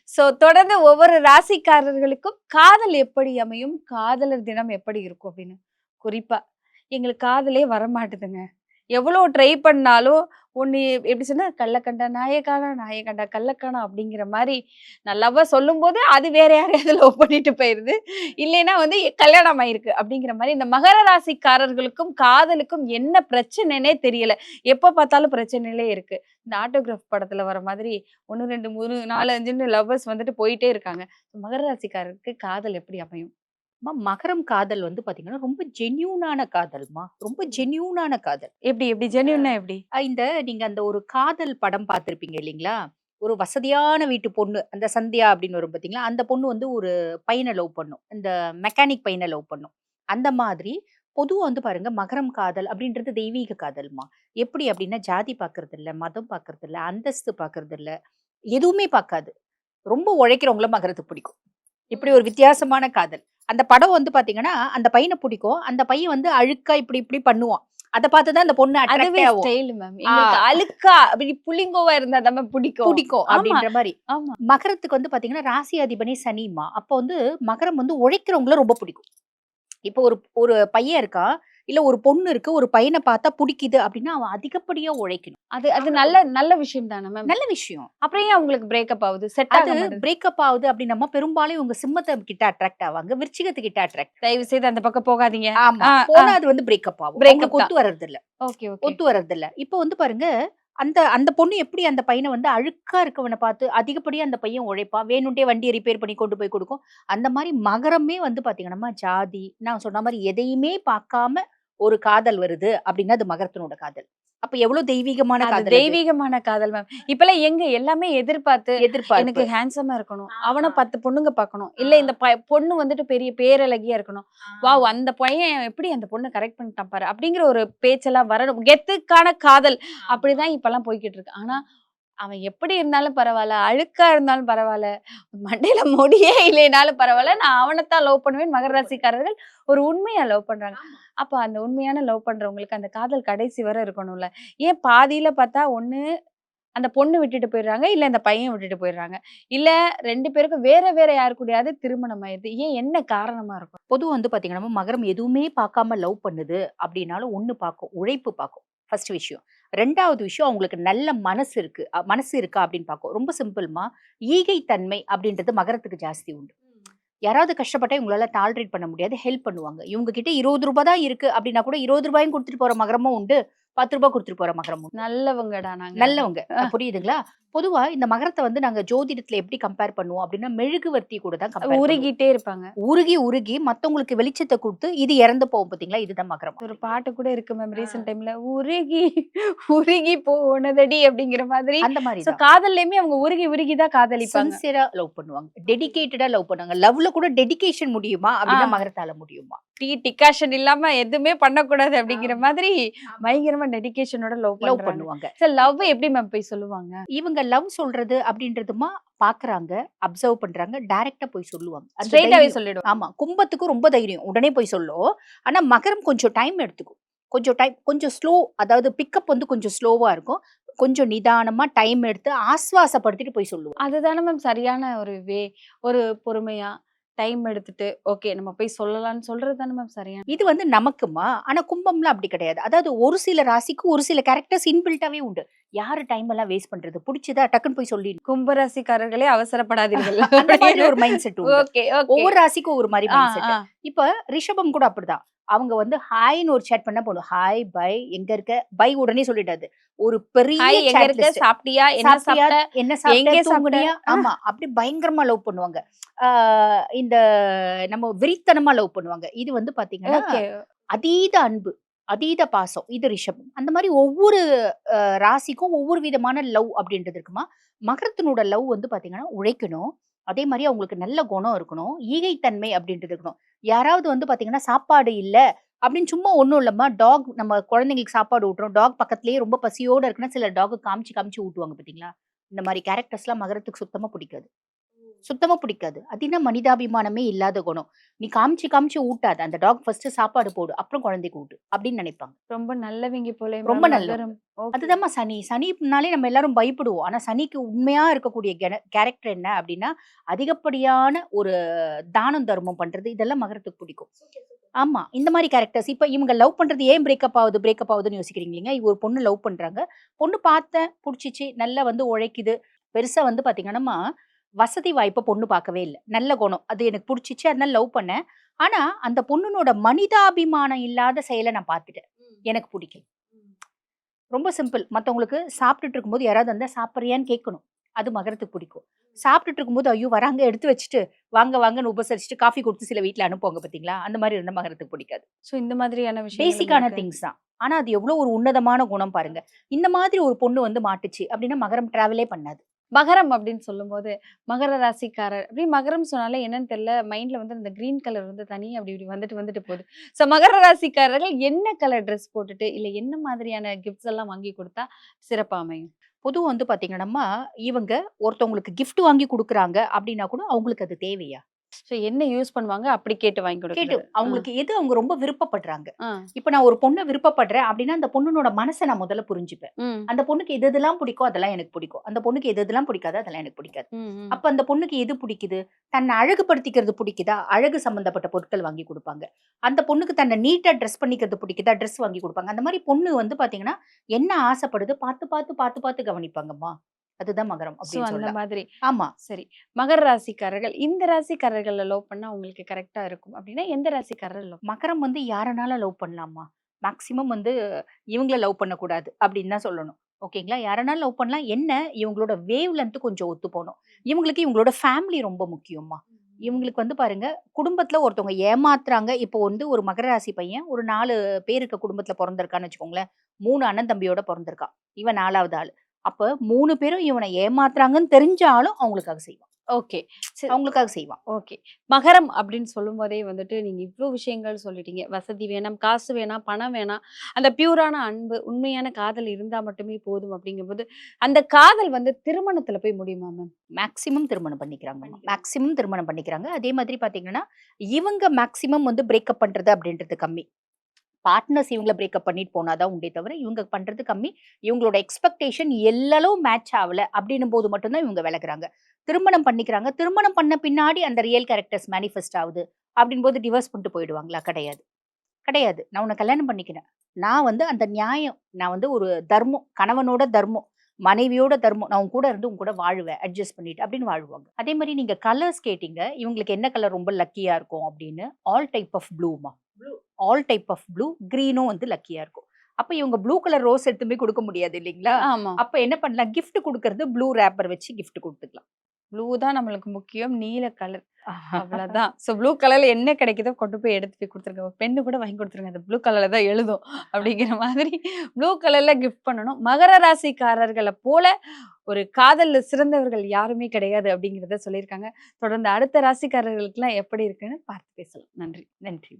So தொடர்ந்து ஒவ்வொரு ராசிக்காரர்களுக்கும் காதல் எப்படி அமையும்? காதலர் தினம் எப்படி இருக்கும் அப்படின்னு. குறிப்பா, எங்களுக்கு காதலே வரமாட்டுதுங்க. எவ்வளோ ட்ரை பண்ணாலும், ஒண்ணு எப்படி சொன்னா, "கள்ளக்கண்டா நாயகானா, நாயகன்டா கள்ளக்கானா" அப்படிங்கிற மாரி நான் லவ்வ சொல்லும்போது, அது வேற யாரையாவது லவ் பண்ணிட்டு போயிருது. இல்லைன்னா வந்து கல்யாணம் ஆயிருக்கு அப்படிங்கிற மாரி, இந்த மகர ராசிக்காரர்களுக்கும், காதலுக்கும் என்ன பிரச்சனைன்னே தெரியல. எப்ப பார்த்தாலும் பிரச்சனையிலே இருக்கு. இந்த ஆட்டோகிராஃப் படத்துல வர மாதிரி 1, 2, 3, 4, 5ன்னு லவ்வர்ஸ் வந்துட்டு போயிட்டே இருக்காங்க. மகர ராசிக்காரருக்கு காதல் எப்படி அமையும்? மகரம் காதல் வந்து பாத்தீங்கன்னா, ரொம்ப ஜென்யூனான காதல்மா. ரொம்ப ஜென்யூனான காதல். எப்படி எப்படி ஜென்யூன்னா எப்படி? நீங்க அந்த ஒரு காதல் படம் பார்த்திருப்பீங்க இல்லைங்களா? ஒரு வசதியான வீட்டு பொண்ணு, அந்த சந்தியா அப்படின்னு வரும் பார்த்தீங்களா? அந்த பொண்ணு வந்து ஒரு பையன லவ் பண்ணும். இந்த மெக்கானிக் பையன லவ் பண்ணும். அந்த மாதிரி பொதுவா வந்து பாருங்க, மகரம் காதல் அப்படின்றது தெய்வீக காதல்மா. எப்படி அப்படின்னா, ஜாதி பார்க்கறதில்ல, மதம் பார்க்கறதில்ல, அந்தஸ்து பார்க்கறதில்ல, எதுவுமே பார்க்காது. ரொம்ப உழைக்கிறவங்கள மகரத்துக்கு பிடிக்கும். இப்படி ஒரு வித்தியாசமான காதல். அந்த படம் வந்து பார்த்தீங்கன்னா, அந்த பையன பிடிக்கும். அந்த பையன் வந்து அழுக்கா இப்படி இப்படி பண்ணுவான். அத பார்த்து தான் அந்த பொண்ணு அதுவே அட்ராக்ட்டே ஆகும். Style ma'am. ஆ எங்களுக்கு அழுக்கா அப்படி புள்ளிங்கோவா இருந்தா தான் மேம் பிடிக்கும். புடிக்கும் ஆமா, அப்படின்ற மாரி. ஆமா. மகரத்துக்கு வந்து பார்த்தீங்கன்னா, ராசி அதிபனே சனிம்மா. அப்போ வந்து மகரம் வந்து உழைக்கிறவங்கள ரொம்ப பிடிக்கும். இப்போ ஒரு ஒரு பையன் இருக்கான், இல்ல ஒரு பொண்ணு இருக்கு, ஒரு பையன பார்த்தா புடிக்குது அப்படின்னா, அவன் அதிகப்படியா உழைக்கணும். அது அது நல்ல நல்ல விஷயம் தானே மேம். நல்ல விஷயம். அப்புறம் ஏன் உங்களுக்கு பிரேக்கப் ஆகுது? செட் அது ஆக மாட்டேது. பிரேக்கப் ஆகுது அப்படின்னம்மா, பெரும்பாலும் இவங்க சிம்மத்த கிட்ட அட்ராக்ட் ஆவாங்க. விருச்சிகத்துக்கிட்ட அட்ராக்ட். தயவு செய்து அந்த பக்கம் போகாதீங்க. ஆமா. ஆ, ஆ. போனா அது வந்து பிரேக்கப் ஆகும். பிரேக்கப் அவங்களுக்கு தான். ஒத்து வர்றதில்ல. Okay, okay. ஒத்து வர்றதில்ல. இப்போ வந்து பாருங்க, அந்த அந்த பொண்ணு எப்படி அந்த பையன வந்து அழுக்கா இருக்கவன பார்த்து அதிகப்படியா அந்த பையன் உழைப்பான். வேணுன்ட்டே வண்டிய ரிப்பேர் பண்ணி கொண்டு போய் குடுக்கும். அந்த மாரி மகரமே வந்து பார்த்தீங்கன்னா, ஜாதி நான் சொன்ன மாரி எதையுமே பார்க்காம ஒரு காதல் வருது அப்படின்னா, அது மகரத்தினோட காதல். அப்ப எவ்ளோ தெய்வீகமான அது காதல் அது. தெய்வீகமான காதல் மேம். இப்பலாம் எங்க எல்லாமே எதிர்பார்த்து எனக்கு எதிர்பார்ப்பு. ஹேண்ட்ஸமா இருக்கணும். ஆ. அவன 10 பொண்ணுங்க பார்க்கணும். ஆ. இல்ல இந்த பொண்ணு வந்துட்டு பெரிய பேரழகியா இருக்கணும். ஆ. வாவ்! அந்த பையன் எப்படி அந்த பொண்ண கரெக்ட் பண்ணிட்டான் பாரு! அப்படிங்கிற ஒரு பேச்செல்லாம் வரணும். கெத்துக்கான காதல். ஆமா. அப்படிதான் இப்பலாம் போய்க்கிட்டு இருக்கு. ஆனா, அவன் எப்படி இருந்தாலும் பரவால்ல. அழுக்கா இருந்தாலும் பரவால்ல. மண்டையில முடியே இல்லைனாலும் பரவால்ல. நான் அவனத்தான் லவ் பண்ணுவேன். மகர ராசிக்காரர்கள் ஒரு உண்மையா லவ் பண்றாங்க. ஆமா. அப்ப அந்த உண்மையான லவ் பண்றவங்களுக்கு அந்த காதல் கடைசி வரை இருக்கணும்ல. ஏன் பாதியில பார்த்தா ஒண்ணு அந்த பொண்ணு விட்டுட்டு போயிடுறாங்க. இல்ல இந்த பையன் விட்டுட்டு போயிடுறாங்க. இல்ல 2 பேருக்கும் வேற வேற யாரு கூடயாவது திருமணம் ஆயிருது. ஏன் என்ன காரணமா இருக்கும்? பொதுவா வந்து பார்த்தீங்கன்னா, மகரம் எதுவுமே பார்க்காம லவ் பண்ணுது அப்படின்னாலும், ஒண்ணு பார்க்கும். உழைப்பு பார்க்கும். ஃபர்ஸ்ட் விஷயம். 2வது விஷயம் அவங்களுக்கு நல்ல மனசு இருக்கு. மனசு இருக்கா அப்படின்னு பார்க்கும். ரொம்ப சிம்பிள்மா. ஈகை தன்மை அப்படின்றது மகரத்துக்கு ஜாஸ்தி உண்டு. யாராவது கஷ்டப்பட்டா இவங்களால டாலரேட் பண்ண முடியாது. ஹெல்ப் பண்ணுவாங்க. இவங்க கிட்ட ரூ. 20 தான் இருக்கு அப்படின்னா கூட ரூ. 20 குடுத்துட்டு போற மகரமும் உண்டு. ரூ. 10 குடுத்துட்டு போற மகரமும் உண்டு. நல்லவங்கடா நாங்க. நல்லவங்க. புரியுதுங்களா? பொதுவா இந்த மகரத்த வந்து நாங்க ஜோதிடத்துல எப்படி கம்பேர் பண்ணுவோம் அப்படின்னா, மெழுகுவர்த்தி கூட தான் கம்பேர் பண்ணுவோம். உருகிட்டே இருப்பாங்க. உருகி, உருகி மத்தவங்களுக்கு வெளிச்சத்த குடுத்து, இது இறந்து போகும் பார்த்தீங்களா? இதுதான் மகரம். ஒரு பாட்டு கூட இருக்கு மேம் ஆ. ரீசென்ட் டைம்ல. உருகி உருகி போனதடி அப்படிங்கிற மாதிரி. அந்த மாரி சோ தான். காதல்லயுமே அவங்க உருகி உருகி தான் காதலிப்பாங்க. சின்சியரா லவ் பண்ணுவாங்க. டெடிகேட்டடா லவ் பண்ணுவாங்க. லவ்ல கூட டெடிகேஷன் முடியுமா? அப்படின்னா மகரத்தால முடியுமா? டிகாஷன் இல்லாம எதுவுமே பண்ணக்கூடாது அப்படிங்கிற ஆமா. மாதிரி ஆமா. பயங்கரமா டெடிகேஷனோட லவ் லவ் பண்றாங்க. பண்ணுவாங்க. சார் லவ் எப்படி மேம் போய் சொல்லுவாங்க? இவங்க லவ் சொல்றது அப்படின்றதுமா பார்க்குறாங்க, அப்சர்வ் பண்றாங்க, டைரக்ட்டா போய் சொல்லுவாங்க. அந்த ஸ்ட்ரெய்ட்டாவே தைரியம். சொல்லிடுவாங்க. ஆமா. கும்பத்துக்கு ரொம்ப தைரியம். உடனே போய் சொல்லும். ஆனா மகரம் கொஞ்சம் டைம் எடுத்துக்கும். கொஞ்சம் ஸ்லோ, அதாவது பிக்கப் வந்து கொஞ்சம் ஸ்லோவா இருக்கும். கொஞ்சம் நிதானமா டைம் எடுத்து ஆஸ்வாசப்படுத்திட்டு போய் சொல்லுவாங்க. அதுதானே மேம் சரியான ஒரு ஒரு பொறுமையா டைம் எடுத்துட்டு, ஓகே நம்ம போய் சொல்லலாம்னு சொல்றது தானே மேம் சரியான. இது வந்து நமக்குமா, ஆனா கும்பம்லாம் அப்படி கிடையாது. அதாவது ஒரு சில ராசிக்கு ஒரு சில கேரக்டர்ஸ் இன்பில்ட்டாவே உண்டு. யாரு டைம் எல்லாம் வேஸ்ட் பண்றது? புடிச்சதா டக்குன்னு போய் சொல்லிடணும். கும்பராசிக்காரர்களே அவசரப்படாதீர்கள். அந்த மாதிரி ஒரு மைண்ட் செட் உண்டு. Okay, okay. ஒவ்வொரு ராசிக்கும் ஒவ்வொரு மாரி ஆ, மைண்ட் செட். ஆ. இப்ப ரிஷபம் கூட அப்படிதான். அவங்க வந்து ஹாய்ன்னு ஒரு சேட் பண்ணா போதும். ஹாய், பை, எங்க இருக்க? பை உடனே சொல்லிடாது. ஒரு பெரிய ஹாய் எங்க சாட் இருக்க? லிஸ்ட். சாப்பிட்டியா? என்ன சாப்பிட்டியா? சாப்பிட்ட? என்ன சாப்பிட்ட? எங்கே சாப்பிட்ட? தூங்குனியா? ஆமா. அப்படி பயங்கரமா லவ் பண்ணுவாங்க. ஆ இந்த நம்ம வெறித்தனமா லவ் பண்ணுவாங்க. இது வந்து பாத்தீங்கன்னா, ஓகே. அதீத அன்பு, அதீத பாசம். இது ரிஷபம். அந்த மாரி ஒவ்வொரு ராசிக்கும் ஒவ்வொரு விதமான லவ் அப்படின்றது இருக்குமா. மகரத்தினோட லவ் வந்து பாத்தீங்கன்னா, உழைக்கணும். அதே மாரி அவங்களுக்கு நல்ல குணம் இருக்கணும். ஈகைத்தன்மை அப்படின்றது இருக்கணும். யாராவது வந்து பாத்தீங்கன்னா, சாப்பாடு இல்ல அப்படின்னு சும்மா ஒண்ணும் இல்லம்மா. நம்ம குழந்தைங்களுக்கு சாப்பாடு ஊட்டுறோம். டாக் பக்கத்திலேயே ரொம்ப பசியோட இருக்குன்னா, சில டாக் காமிச்சு காமிச்சு ஊட்டுவாங்க பாத்தீங்களா? இந்த மாரி கேரக்டர்ஸ்லாம் மகரத்துக்கு சுத்தமா பிடிக்காது. சுத்தமா பிடிக்காது. அது என்ன மனிதாபிமானமே இல்லாத குணம். நீ காமிச்சு காமிச்சு ஊட்டாத. அந்த டாக் ஃபர்ஸ்ட் சாப்பாடு போடு. அப்புறம் குழந்தைக்கு ஊட்டு. அப்படின்னு நினைப்பாங்க. ரொம்ப நல்லவங்க போல ரொம்ப மேம் நல்லவங்க. மகரம். ஓகே. அதுதாம்மா சனி. சனினாலே நம்ம எல்லாரும் பயப்படுவோம். ஆனா சனிக்கு உண்மையா இருக்கக்கூடிய கேரக்டர் என்ன அப்டின்னா, அதிகப்படியான ஒரு தானம், தர்மம் பண்றது இதெல்லாம் மகரத்துக்கு பிடிக்கும். ஆமா. இந்த மாரி கேரக்டர்ஸ். இப்ப இவங்க லவ் பண்றது ஏன் பிரேக்கப் ஆகுதுன்னு யோசிக்கிறீங்களா? இவ ஒரு பொண்ணு லவ் பண்றாங்க. பொண்ணு பார்த்தேன், புடிச்சிச்சு, நல்லா வந்து உழைக்குது. பெருசா வந்து பார்த்தீங்கன்னா, வசதி வாய்ப்ப பொண்ணு பார்க்கவே இல்ல. நல்ல குணம். அது எனக்கு புடிச்சிச்சு. அதனால லவ் பண்ணேன். ஆனா, அந்த பொண்ணுனோட மனிதாபிமானம் இல்லாத செயல நான் பார்த்துட்டேன். எனக்கு புடிக்கல. ரொம்ப சிம்பிள். மத்தவங்களுக்கு சாப்பிட்டுட்டு இருக்கும்போது யாராவது வந்தா சாப்பிடுறியான்னு கேட்கணும். அது மகரத்துக்கு பிடிக்கும். சாப்பிட்டுட்டு இருக்கும்போது, ஐயோ! வராங்க எடுத்து வச்சுட்டு, வாங்க வாங்கன்னு உபசரிச்சுட்டு, காஃபி குடுத்து சில வீட்ல அனுப்புவாங்க பார்த்தீங்களா? அந்த மாரி இருந்தா மகரத்துக்கு பிடிக்காது. சோ இந்த மாதிரியான விஷயங்கள் பேசிக்கான உங்களுக்கு திங்ஸ் தான். ஆனா அது எவ்ளோ ஒரு உன்னதமான குணம் பாருங்க. இந்த மாதிரி ஒரு பொண்ணு வந்து மாட்டுச்சு அப்டின்னா மகரம் டிராவலே பண்ணாது. மகரம் அப்படின்னு சொல்லும்போது, மகர ராசிக்காரர் அப்படி மகரம் சொன்னாலே என்னன்னு தெரியல. மைண்ட்ல வந்து அந்த கிரீன் கலர் வந்து தனியா அப்படி இப்படி வந்துட்டு வந்துட்டு போகுது. ஸோ மகர ராசிக்காரர்கள் என்ன கலர் ட்ரெஸ் போட்டுட்டு, இல்ல என்ன மாதிரியான கிஃப்ட்ஸ் எல்லாம் வாங்கி குடுத்தா சிறப்பா அமையும்? பொதுவா வந்து பார்த்தீங்கன்னா, இவங்க ஒருத்தவங்களுக்கு கிஃப்ட் வாங்கி குடுக்குறாங்க அப்டின்னா கூட அவங்களுக்கு அது தேவையா? ஸோ என்ன யூஸ் பண்ணுவாங்க? அப்படி கேட்டு வாங்கி கேட்டு குடுக்குறது. அவங்களுக்கு எது அவங்க ரொம்ப விருப்பப்படுறாங்க. ஆ. இப்ப நான் ஒரு பொண்ண விருப்பப்படுறேன் அப்டின்னா, அந்த பொண்ணுனோட மனச நான் முதல்ல புரிஞ்சுப்பேன். ம். அந்த பொண்ணுக்கு எது எதெல்லாம் பிடிக்கும் அதெல்லாம் எனக்கு பிடிக்கும். அந்த பொண்ணுக்கு எது எதெல்லாம் பிடிக்காதோ அதெல்லாம் எனக்கு பிடிக்காது. ம். ம். அப்ப அந்த பொண்ணுக்கு எது பிடிக்குது? தன்னை அழகுபடுத்திக்கிறது பிடிக்குதா? அழகு சம்பந்தப்பட்ட பொருட்கள் வாங்கி குடுப்பாங்க. அந்த பொண்ணுக்கு தன்னை நீட்டா ட்ரெஸ் பண்ணிக்கிறது பிடிக்குதா? ட்ரெஸ் வாங்கி குடுப்பாங்க. அந்த மாரி பொண்ணு வந்து பார்த்தீங்கன்னா, என்ன ஆசைப்படுது பார்த்து கவனிப்பாங்கம்மா. அதுதான் மகரம் ஸோ அப்படின்னு அந்த சொல்லலாம். மாதிரி. ஆமா. சரி. மகர ராசிக்காரர்கள், இந்த ராசிக்காரர்கள லவ் பண்ணா உங்களுக்கு கரெக்ட்டா இருக்கும் அப்படின்னா, எந்த ராசிக்காரர் லவ்? மகரம் வந்து யாரனாலும் லவ் பண்ணலாம்மா. மேக்ஸிமம் வந்து இவங்கள லவ் பண்ணக்கூடாது அப்படின்னு தான் சொல்லணும். ஓகேங்களா? யாரனாலும் லவ் பண்ணலாம். என்ன இவங்களோட வேவ் லென்த் கொஞ்சம் ஒத்து போணும். இவங்களுக்கு இவங்களோட ஃபேமிலி ரொம்ப முக்கியம்மா. இவங்களுக்கு வந்து பாருங்க, குடும்பத்துல ஒருத்தவங்க ஏமாத்துறாங்க. இப்போ வந்து ஒரு மகர ராசி பையன் ஒரு 4 பேர் இருக்க குடும்பத்துல பொறந்திருக்கான்னு வச்சுக்கோங்களேன். 3 அண்ணன் தம்பியோட பொறந்திருக்கான். இவன் 4வது ஆளு. அப்ப 3 பேரும் இவன ஏமாத்துறாங்கன்னு தெரிஞ்சாலும் அவங்களுக்காக செய்வான். ஓகே. சரி. அவங்களுக்காக செய்வான். ஓகே. மகரம் அப்படின்னு சொல்லும்போதே வந்துட்டு, நீங்க இவ்ளோ விஷயங்கள் சொல்லிட்டீங்க. வசதி வேணாம், காசு வேணாம், பணம் வேணாம். அந்த பியூரான அன்பு, உண்மையான காதல் இருந்தா மட்டுமே போதும் அப்படிங்கும்போது, அந்த காதல் வந்து திருமணத்துல போய் முடியுமா மேம்? மேக்ஸிமம் திருமணம் பண்ணிக்கிறாங்கம்மா. மேக்ஸிமம் திருமணம் பண்ணிக்கிறாங்க. அதே மாதிரி பார்த்தீங்கன்னா, இவங்க மேக்ஸிமம் வந்து பிரேக்கப் பண்றது அப்படின்றது கம்மி. பார்ட்னர்ஸ் இவங்கள பிரேக்கப் பண்ணிட்டு போனா தான் உண்டே தவிர, இவங்க பண்றது கம்மி. இவங்களோட எக்ஸ்பெக்டேஷன் எல்லளவும் மேட்ச் ஆவல அப்படின்னும் போது மட்டும் தான் இவங்க விலகுறாங்க. திருமணம் பண்ணிக்கிறாங்க. திருமணம் பண்ண பின்னாடி அந்த ரியல் கேரக்டர்ஸ் மேனிஃபெஸ்ட் ஆவுது. அப்படின்போது டிவோர்ஸ் பண்ணிட்டு போயிடுவாங்களா? கிடையாது. கிடையாது. நான் உன்ன கல்யாணம் பண்ணிக்கிறேன். நான் வந்து அந்த நியாயம், நான் வந்து ஒரு தர்மம், கணவனோட தர்மம், மனைவியோட தர்மம். நான் உன் கூட இருந்து உன் கூட வாழுவேன். அட்ஜஸ்ட் பண்ணிட்டு அப்படின்னு வாழ்வாங்க. அதே மாரி நீங்க கலர்ஸ் கேட்டீங்க. இவங்களுக்கு என்ன கலர் ரொம்ப லக்கியா இருக்கும் அப்படின்னு. ஆல் டைப் ஆஃப் ப்ளூமா. ஆல் டைப் ஆஃப் ப்ளூ, கிரீனும் வந்து லக்கியா இருக்கும். அப்ப இவங்க ப்ளூ கலர் ரோஸ் எடுத்துட்டு போய் குடுக்க முடியாது இல்லீங்களா? ஆமா. அப்ப என்ன பண்ணலாம்? கிஃப்ட் குடுக்கறது ப்ளூ ராப்பர் வச்சு கிஃப்ட் குடுத்துக்கலாம். ப்ளூ தான் நம்மளுக்கு முக்கியம். நீல கலர். அவ்வளதான். ஸோ ப்ளூ கலர்ல என்ன கிடைக்குதோ கொண்டு போய் எடுத்து போய் குடுத்துருங்க. ஒரு பென்னு கூட வாங்கி குடுத்துருங்க. அது ப்ளூ கலர்ல தான் எழுதும். அப்படிங்கிற மாதிரி ப்ளூ கலர்ல கிஃப்ட் பண்ணணும். மகர ராசிக்காரர்கள போல ஒரு காதல்ல சிறந்தவர்கள் யாருமே கிடையாது அப்படிங்கிறத சொல்லியிருக்காங்க. தொடர்ந்து அடுத்த ராசிக்காரர்களுக்குலாம் எப்படி இருக்குன்னு பார்த்து பேசலாம். நன்றி. நன்றி.